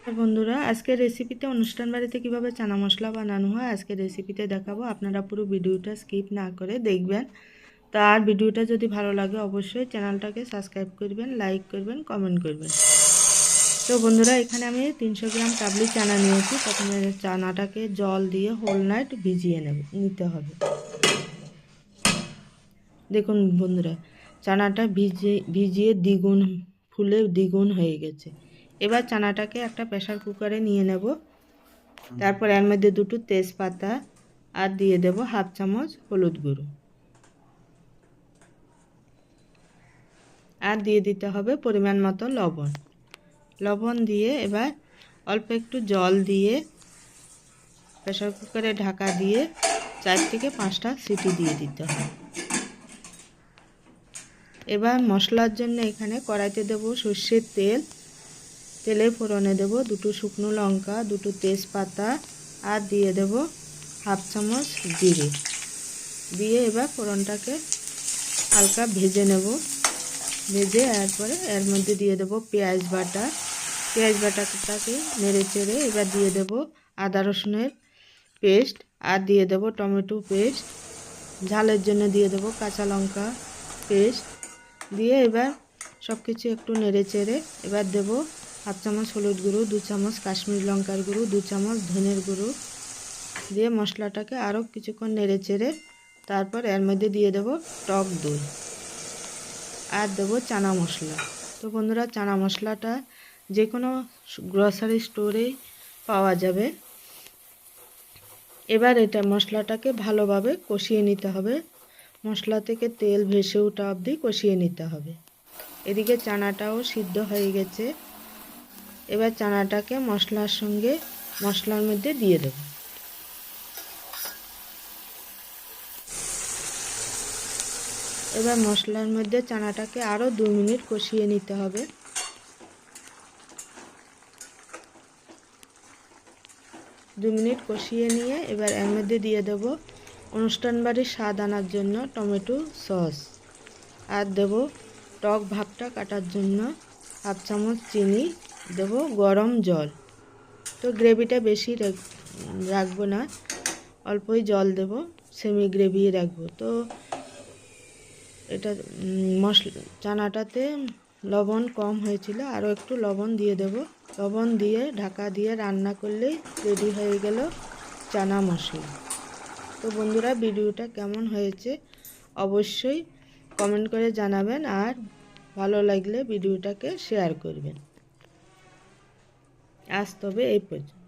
বন্ধুরা, আজকের রেসিপিতে অনুষ্ঠান বাড়িতে কিভাবে চানা মশলা বানানো হয় আজকের রেসিপিতে দেখাবো। আপনারা পুরো ভিডিওটা স্কিপ না করে দেখবেন। আর ভিডিওটা যদি ভালো লাগে অবশ্যই চ্যানেলটাকে সাবস্ক্রাইব করবেন, লাইক করবেন, কমেন্ট করবেন। তো বন্ধুরা, এখানে আমি 300 গ্রাম কাবলি চানা নিয়েছি। প্রথমে চানাটাকে জল দিয়ে হোল নাইট ভিজিয়ে নিতে হবে। দেখুন বন্ধুরা, চানাটা ভিজিয়ে দ্বিগুণ ফুলে দ্বিগুণ হয়ে গেছে। এবার চানাটাকে একটা প্রেসার কুকারে নিয়ে নেব। তারপর এর মধ্যে দুটো তেজপাতা আর দিয়ে দেব হাফ চামচ হলুদ গুঁড়ো, আর দিয়ে দিতে হবে পরিমাণ মতো লবণ দিয়ে এবার অল্প একটু জল দিয়ে প্রেসার কুকারে ঢাকা দিয়ে 4 থেকে 5টা সিটি দিয়ে দিতে হবে। এবার মশলার জন্য এখানে কড়াইতে দেব সর্ষের তেলে ফোড়নে দেব দুটো শুকনো লঙ্কা, দুটো তেজপাতা আর দিয়ে দেব হাফ চামচ জিরে দিয়ে এবার ফোড়নটাকে হালকা ভেজে নেব। ভেজে এরপরে এর মধ্যে দিয়ে দেব পেঁয়াজ বাটাটাকে নেড়ে চেড়ে এবার দিয়ে দেব আদা রসুনের পেস্ট আর দিয়ে দেব টমেটো পেস্ট, ঝালের জন্য দিয়ে দেব কাঁচা লঙ্কা পেস্ট দিয়ে এবার সব কিছু একটু নেড়ে চেড়ে এবার দেব হাফ চামচ হলুদ গুঁড়ো, 2 চামচ কাশ্মীরি লঙ্কার গুঁড়ো, 2 চামচ ধনের গুঁড়ো দিয়ে মশলাটাকে আরও কিছুক্ষণ নেড়ে চেড়ে তারপর এর মধ্যে দিয়ে দেব টক দই আর দেবো চানা মশলা। তো বন্ধুরা, চানা মশলাটা যে কোনো গ্রসারি স্টোরে পাওয়া যাবে। এবার এটা মশলাটাকে ভালোভাবে কষিয়ে নিতে হবে। মশলা থেকে তেল ভেসে ওঠা অবধি কষিয়ে নিতে হবে। এদিকে চানাটাও সিদ্ধ হয়ে গেছে। এবার চানাটাকে মশলার মধ্যে দিয়ে দেব। এবার মশলার মধ্যে চানাটাকে আরও 2 মিনিট কষিয়ে নিতে হবে। 2 মিনিট কষিয়ে নিয়ে এবার এর মধ্যে দিয়ে দেব অনুষ্ঠান বাড়ির স্বাদ আনার জন্য টমেটো সস আর দেব টক ভাবটা কাটার জন্য হাফ চামচ চিনি, দেব গরম জল। তো গ্রেভিটা বেশি রাখবো না, অল্পই জল দেব, সেমি গ্রেভি রাখবো। তো এটা চানাটাতে লবণ কম হয়েছিল, আরও একটু লবণ দিয়ে দেব। লবণ দিয়ে ঢাকা দিয়ে রান্না করলেই রেডি হয়ে গেল চানা মশলা। তো বন্ধুরা, ভিডিওটা কেমন হয়েছে অবশ্যই কমেন্ট করে জানাবেন আর ভালো লাগলে ভিডিওটাকে শেয়ার করবেন। আজ তবে এই পর্যন্ত।